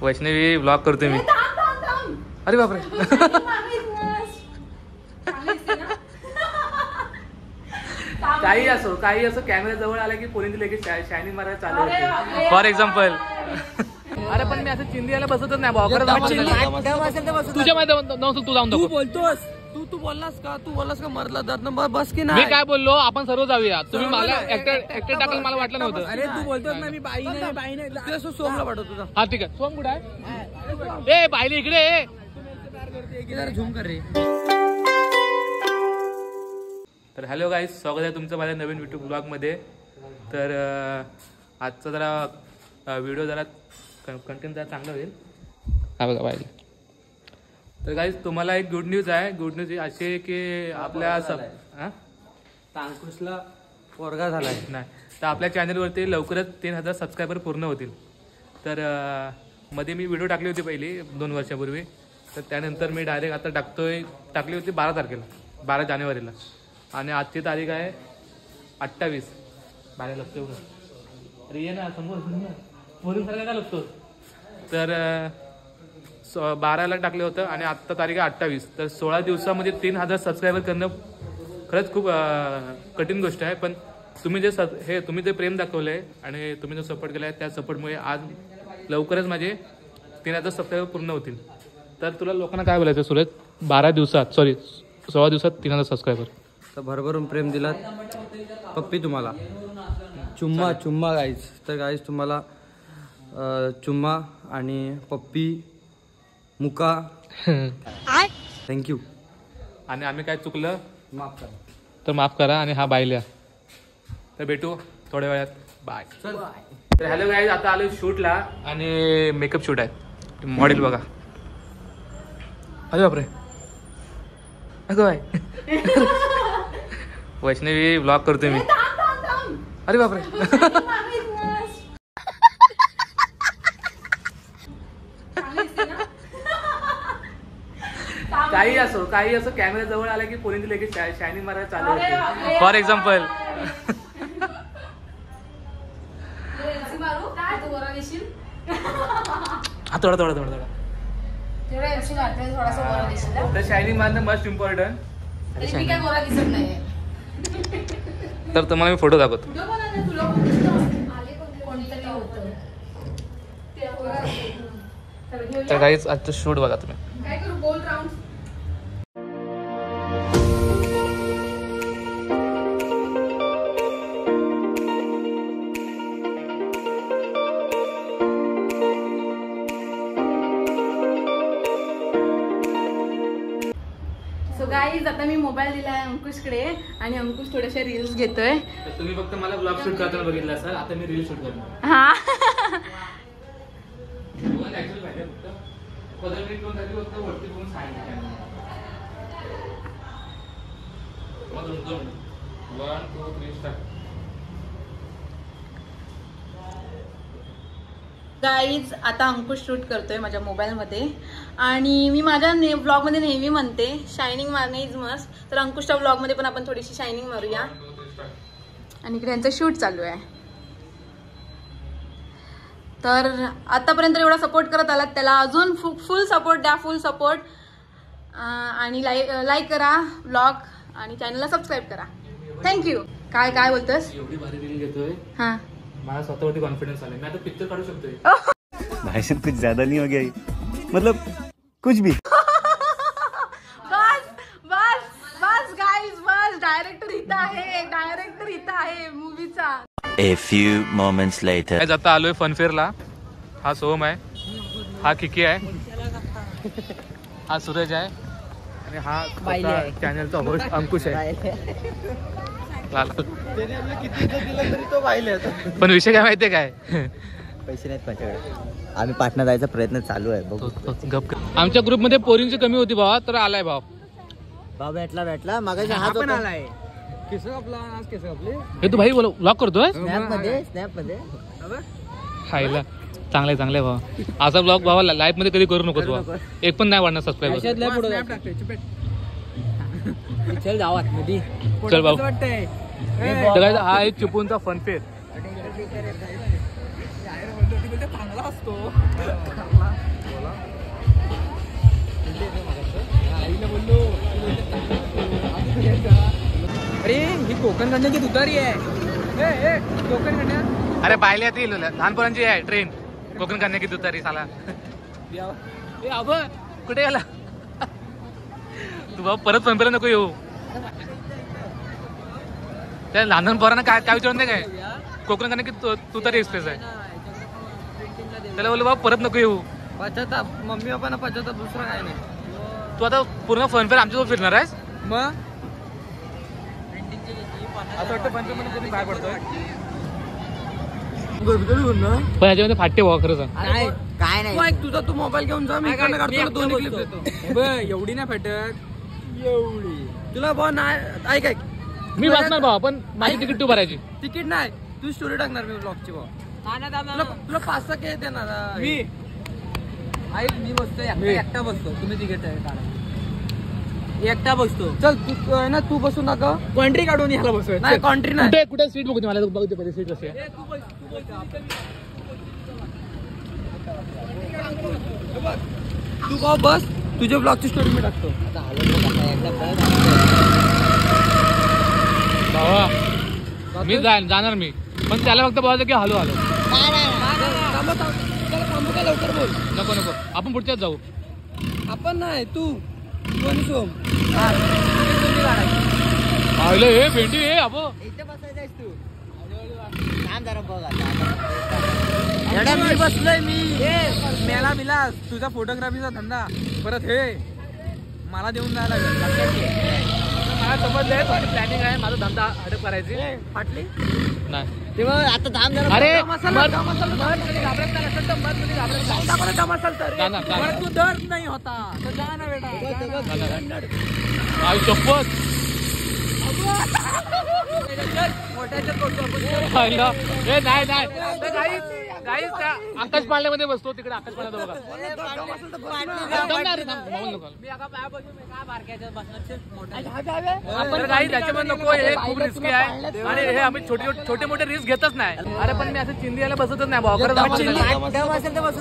Vaishnavi vlog करतोय मी. अरे बापरे. काही असो कॅमेरा जवळ आला की पोरींची लगेच शायनिंग मारायला चालू होते. For example. अरे पण मी असं चिंदियाला बसतच नाही भाऊ. तुझ्या माहिती तू जाऊन तू बोलतोस. तू बोललास का मरला तर बस की नाही. मी काय बोललो आपण सर्व जाऊया. तुम्ही मला ऍक्टर टाकलं मला वाटलं नव्हतं. अरे तू बोलतोस ना मी बाई नाही सोमला पाठवतो. हा ठीक आहे. सोम कुठे आहे. ए बाईले इकडे झूम कर रे. तर हॅलो गाईज, स्वागत आहे तुमचं माझ्या नवीन यूट्यूब ब्लॉगमध्ये. तर आजचा जरा व्हिडिओ जरा कंटेंट जरा चांगला होईल. हा बघा पाहिजे. तर गाईज तुम्हाला एक गुड न्यूज आहे. गुड न्यूज अशी आहे की आपल्या अंकुशला पोरगा झालाय नाही तर आपल्या चॅनलवरती लवकरच 3000 सबस्क्रायबर पूर्ण होतील. तर मध्ये मी व्हिडिओ टाकली होती पहिली 2 वर्षापूर्वी. तर त्यानंतर मी डायरेक्ट आता टाकली होती 12 तारखेला 12 जानेवारीला. आणि आजची तारीख आहे 28. बाहेर लपतो अरे ये ना समोर बोलून सारखं काय लपतो. तर 12ला टाकलं होतं आणि आत्ता तारीख आहे 28. तर 16 दिवसामध्ये 3000 सबस्क्रायबर करणं खरंच खूप कठीण गोष्ट आहे. पण तुम्ही जे प्रेम दाखवलं आहे आणि तुम्ही जो सपोर्ट केला आहे त्या सपोर्टमुळे आज लवकरच माझे 3000 सबस्क्रायबर पूर्ण होतील. तर तुला लोकांना काय बोलायचं सुरेश? 16 दिवसात 3000 सबस्क्रायबर. तर भरभरून प्रेम दिलात पप्पी. तुम्हाला चुम्मा गाईज. तर गाईज तुम्हाला चुम्मा आणि पप्पी मुका थँक्यू. आणि आम्ही काय चुकलं माफ करा. तर माफ करा. आणि हा बायल्या. तर भेटू थोड्या वेळात. बाय. तर हॅलो गाईज, आता आलो शूटला आणि मेकअप शूट आहे. मॉडेल बघा. अरे बापरे. अगं बाय. वैष्णवी व्लॉग करतोय मी. अरे बापरे. काही असो कॅमेरा जवळ आला की पोरींची लगेच शायनिंग मारायला चालू होते. For example. थोडा तर शायनिंग मारणं मस्ट इम्पॉर्टंट. तर तुम्हाला मी फोटो दाखवतो. तर काहीच आजचं शूट बघा तुम्ही. सो गाईज, आता मी मोबाईल दिलाय अंकुशकडे आणि अंकुश थोडेसे रील्स घेतोय. तुम्ही फक्त मला ब्लॉग शूट करताना बघितलं असाल. आता मी रील शूट करतो. हा गाईज, आता अंकुश शूट करतोय माझ्या मोबाईलमध्ये. आणि मी माझ्या ब्लॉगमध्ये नेहमी म्हणते शायनिंग मारणे इज मस्ट. तर अंकुशच्या ब्लॉगमध्ये पण आपण थोडीशी शायनिंग मारूया. आणि इकडे यांचं शूट चालू आहे. तर आतापर्यंत एवढा सपोर्ट करत आलात त्याला अजून फुल सपोर्ट द्या. फुल सपोर्ट. आणि लाईक करा ब्लॉग आणि चॅनलला सबस्क्राईब करा. थँक्यू. काय बोलतोस? एवढी भारी रील घेतोय. हा, मला स्वतःवरती कॉन्फिडन्स आलाय. मी आता पिक्चर काढू शकतोय. भाषण कुछ ज्यादा नहीं हो गया, मतलब कुछ भी. बस गाइस, बस. डायरेक्टर इथं आहे मूवीचा. A few moments later. आता आलोय फनफेअरला. हा सोहम आहे, हा किकी आहे, हा सूरज आहे आणि हा चॅनलचा होस्ट अंकुश आहे. पण विषय काय माहितीये काय? पैसे नाहीत माझ्याकडे. आम्ही पाटणा जायचा प्रयत्न चालू आहे. गप. आमच्या ग्रुपमध्ये पोरींची कमी होती भावा. तर आलाय भाव भेटला मागायचा. हा पण आलाय. केस कापले. हे तू भाई व्लॉग करतोय स्नॅप मध्ये. खायला चांगलाय भावा. असा ब्लॉग भावा लाईफ मध्ये कधी करू नको भावा. एक पण नाही वाढणार सबस्क्राईबर. चल जावात मध्ये. चल भाऊ. हा एक चिपळूणचा फनफेअर. चांगला असतो. कोकण कन्या की तुतारी आहे कोकण कन्या. अरे पाहिले ती लहानपणांची आहे ट्रेन कोकण कन्या की तुतारी साला. ए अब कुठे गेला तू बाबा परत पंपेला नको येऊ. त्या लहान पोरांना काय काय विचारत नाही काय कोकण कन्या की तुतारी एक्सप्रेस आहे. त्याला बोललो बाबा परत नको येऊ. पश्चाताप मम्मी पप्पांना पश्चाताप दुसरा काय नाही. तू आता पूर्ण फनफेअर आमच्यासोबत फिरणार आहेस. मग असं वाटतं फनफेअर मध्ये कधी बाहेर पडतोय पण पण याच्यामध्ये फाटे भावा खरंच. काय नाही तुझा तू मोबाईल घेऊन जा. मी इकडनं काढतो दोन्ही क्लिप देतो. एवढी नाही फटक एवढी तुला भाऊ नाही. ऐक ऐक मी वाचणार भावा पण माझी तिकीट तू भरायची. तिकीट नाही तू स्टोरी टाकणार मी ब्लॉगची भाऊ. तुला 5-6 के देणार मी. ऐक मी बसतो एकटा बसतो. तुम्ही तिकीट एकटा बसतो. चल तू ना तू बसून नका कॉन्ट्री काढून याला बसव. नाही कॉन्ट्री नाही कुठे कुठे सीट बघते मला बघते पहिले सीट कशी आहे. तू भाऊ बस तुझ्या ब्लॉगची स्टोरी मी टाकतो. भावा मी जाणार मी पण त्याला फक्त बघायचं की हॅलो हॅलो. लवकर बोल. नको नको आपण पुढच्याच जाऊ. आपण नाही तू आणि सोम. पाहिलं हे भेंडी हे अबो इथे बसायचं तू. जरा बघ आता मी बसलोय मी. मेला मिला तुझा फोटोग्राफीचा धंदा परत हे मला देऊन जायला लागेल. मला समजलंय माझी प्लॅनिंग आहे माझा धंदा अडक करायची. फाटली नाही तेव्हा आता थांब जरा. अरे तू दर नाही होता तर जा ना बेटा. शपथ नाही आकाश पाळण्यामध्ये बसतो तिकडे. आकाश पाळण्यात बघा आपण काही त्याच्यामध्ये नको. हे खूप रिस्की आहे आणि हे आम्ही छोटे मोठे रिस्क घेतच नाही. अरे पण मी असं चिंदियाला बसतच नाही भाऊ.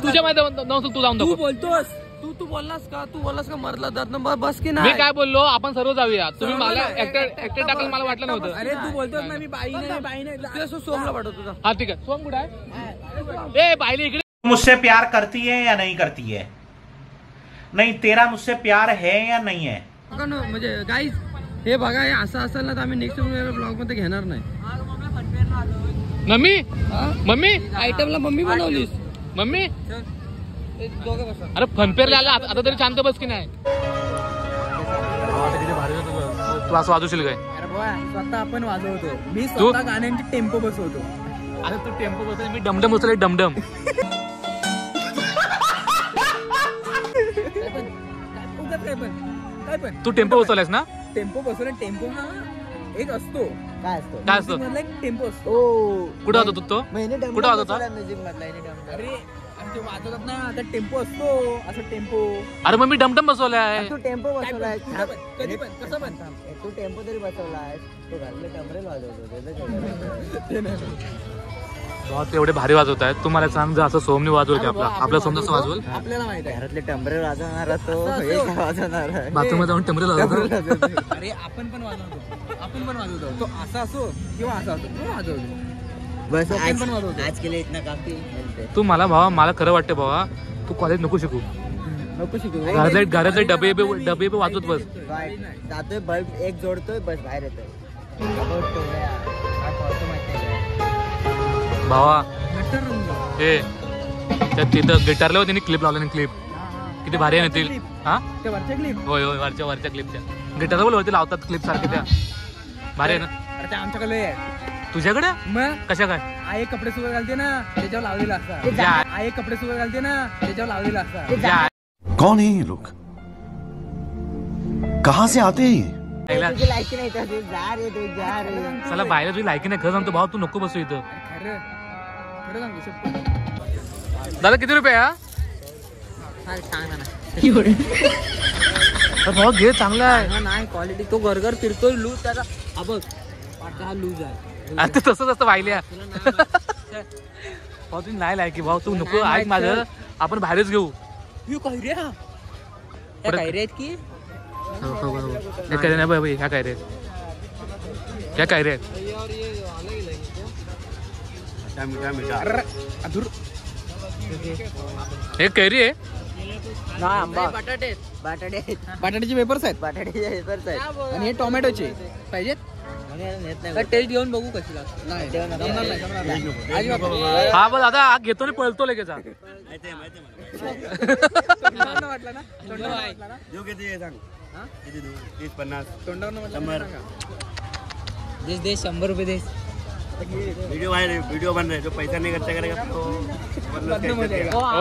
तुझ्या माहिती तू जाऊन तू बोलतोस तू बोललास का मरला जात ना बस की नाही. मी काय बोललो आपण सर्व जाऊया. तुम्ही मला ऍक्टर टाकायला मला वाटलं नव्हतं. अरे तू बोलतोस ना मी बाई नाही सोमला पाठवतो तुझा. हा ठीक आहे सोम कुठे आहे. ए बाईले इकडे. मुझसे प्यार करती है या नहीं करती है. नहीं तेरा मुझसे प्यार है या नहीं है. म्हणजे गाईज हे बघा हे असं असेल ना तर आम्ही नेक्स्ट ब्लॉग मध्ये घेणार नाही. मम्मी मम्मी आयटमला मम्मी बनवलीस. मम्मी दोघं बसा. अरे फनफेअरला आला आता तरी शांत बस की नाही. तू असं वाजवशील काय. अरे बाबा स्वतः आपण वाजवतो. मी स्वतः गाण्यांची टेम्पो बसवतो. अरे तू टेम्पो बसवतो मी डमडम बसवलं डमडम. काय पण तू टेम्पो बसवलायस ना. टेम्पो बसवला. टेम्पो हा एक असतो. काय असतो एक टेम्पो असतो. कुठं होतो तू तो कुठं होता. अरे ते वाजवतात ना आता टेम्पो असतो असं टेम्पो. अरे मग मी डमडम बसवलाय. तू टेम्पो बसवलाय कधी पण कसं पण तू टेम्पो तरी बसवलाय. तू घरातले कमरेल वाजवतो. एवढे भारी वाजवत आहेत. तुम्हाला सांग जर असं सोमनी वाजवलं आपला आपला सोम जसं वाजवल. आपल्याला माहिती आहे घरातले टमरे वाजवणार तो वाजवणार बाथरूम जाऊन टमरे वाजवतो. अरे आपण पण वाजवतो तो असा असो किंवा असा असो तो वाजवतो. बस आज केले इतना काफी. तू मला भावा मला खरं वाटतं भावा तू कॉलेज नको शिकू. घरातले डबे वाजवत बस. जातोय बल्ब एक जोडतोय बस बाहेर येतोय. भावा हे तिथं गिटारला त्यांनी क्लिप लावलं. क्लिप किती भारी आहे ना ती. हा होय होय वरच्या क्लिपच्या गिटारला बोल वरती लावतात क्लिप सारखे त्या भारी आहे ना. अरे आमच्याकडे तुझ्याकडे मग कशा काय. आई कपडे सुवर घालते ना त्याच्यावर लावलेला असता. आई कपडे सुवर घालते ना त्याच्यावर लावलेला असता. कौन है ये लोग कहाँ से आते हैं. लायकी नाही जा रे तू जा रे. चला बाहेर तुझी लायकी नाही खरं सांगतो भाऊ तू नको बसू इथं. दादा किती रुपये. भाऊ घे चांगला आहे. नाही क्वालिटी तो घरघर फिरतोय लूज त्याचा. हा बघ हा लूज आहे. आता तसंच असतं वाहिल्या. भाऊ तुझी नाही लायकी भाऊ तू नको ऐक माझं आपण बाहेरच घेऊ. काय रे की ह्या काय रे क्या काय रे हे कैरी आहे बटाट्याचे वेपर्स आहेत आणि हे टोमॅटोचे पाहिजेत. टेस्ट घेऊन बघू कशी लागते. हा बस आता घेतो आणि पळतो लगेच हा. वाटला ना दे 100 रुपये दे. वीडियो बन रहे जो पैसा नहीं खर्चा करेगा तो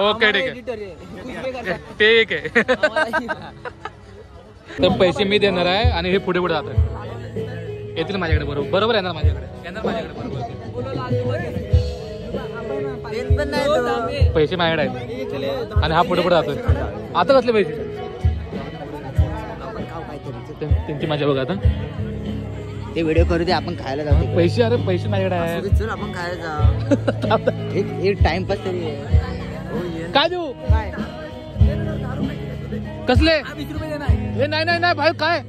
ओके ठीक आहे ठीक आहे. तर पैसे मी देणार आहे आणि हे पुढे पुढे जातात. येतील माझ्याकडे बरोबर बरोबर येणार माझ्याकडे बरोबर. पैसे माझ्याकडे आहेत आणि हा पुढे पुढे जातोय. आता कसले पैसे त्यांची माझ्या बघा आता ते व्हिडिओ करू दे आपण खायला जाऊ. पैसे अरे पैसे माझ्याकडे आहेत. चल आपण खायला जाऊ. एक टाइमपास तरी काय देऊ कसले 20 रुपये देणार. नाही नाही नाही भाई काय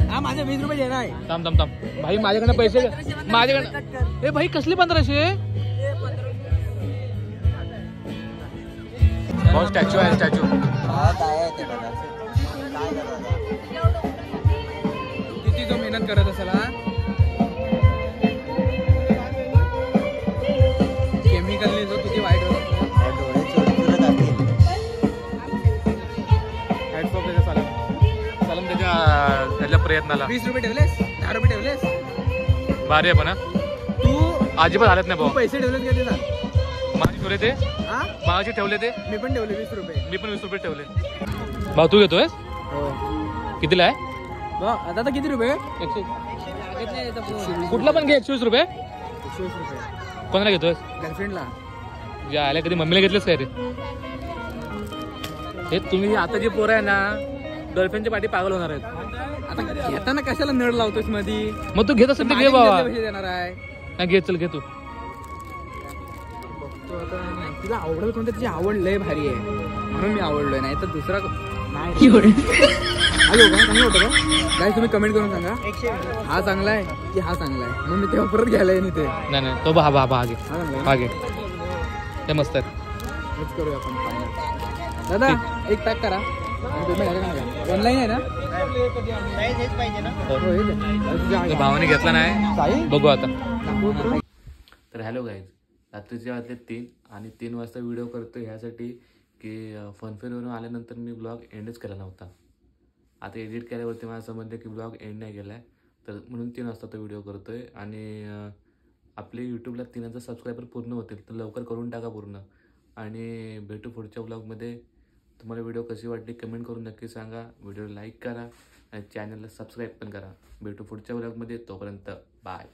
हा माझे 20 रुपये देणार आहे. थांब थांब थांब भाई माझ्याकडे पैसे माझ्याकडे. ए भाई कसले 1500 भाऊ स्टॅच्यू आहे स्टॅच्यू. किती जो मेहनत करत असेल केमिकलने जो किती वाईट होत चालून त्याच्या प्रयत्नाला. 20 रुपये ठेवलेस 10 रुपये ठेवलेस. भारी आहे पण तू अजिबात हालत नाही भाऊ. पैसे ठेवलेत का ते सांग. माझे ठेवले ते हा माझे ठेवले ते मी पण ठेवले 20 रुपये. मी पण 20 रुपये ठेवले. भाऊ तू घेतोय कितीला आहे आता तर किती रुपये. कुठला पण घे 120 रुपये. 120 रुपये कोणाला घेतोय गर्लफ्रेंडला. या आल्या कधी मम्मीला घेतलंस काय रे. हे तुम्ही आता जी पोरं आहे ना गर्लफ्रेंडच्या पाठी पागल होणार आहेत. आता घेताना कशाला नळ लावतोस मधी. मग तू घेत असेल तर घे बाबा. पैसे देणार आहे. नाही घे चल घे तू. तिला आवडत कोणतं तिची आवड लय भारी आहे म्हणून मी आवडलोय. नाही तर दुसरा नाही. चांगलं होतं का नाही तुम्ही कमेंट करून सांगा हा चांगला आहे की हा चांगला आहे. मग मी तेव्हा परत घ्यायला येईन इथे. नाही नाही तो हा हा घे हा चांगला हा घे ते मस्त आहेत. हेच करूया आपण. दादा एक पॅक करा. ऑनलाईन आहे ना. भावाने घेतला नाही बघू आता. तर हॅलो गाईज, रात्रीचे वाजले 3 आणि 3 वाजता व्हिडिओ करतो ह्यासाठी की फनफेअरवरून आल्यानंतर मी ब्लॉग एंडच केला नव्हता. आता एडिट केल्यावरती मला समजलं की ब्लॉग एंड नाही केला आहे, तर म्हणून 3 वाजता तो व्हिडिओ करतो आहे. आणि आपले यूट्यूबला 3000 सबस्क्रायबर पूर्ण होतील, तर लवकर करून टाका पूर्ण. आणि भेटू पुढच्या ब्लॉगमध्ये. तुम्हाला व्हिडिओ कशी वाटली कमेंट करून नक्की सांगा. व्हिडिओ लाईक करा आणि चॅनलला सबस्क्राईब पण करा. भेटू पुढच्या ब्लॉगमध्ये. तोपर्यंत बाय.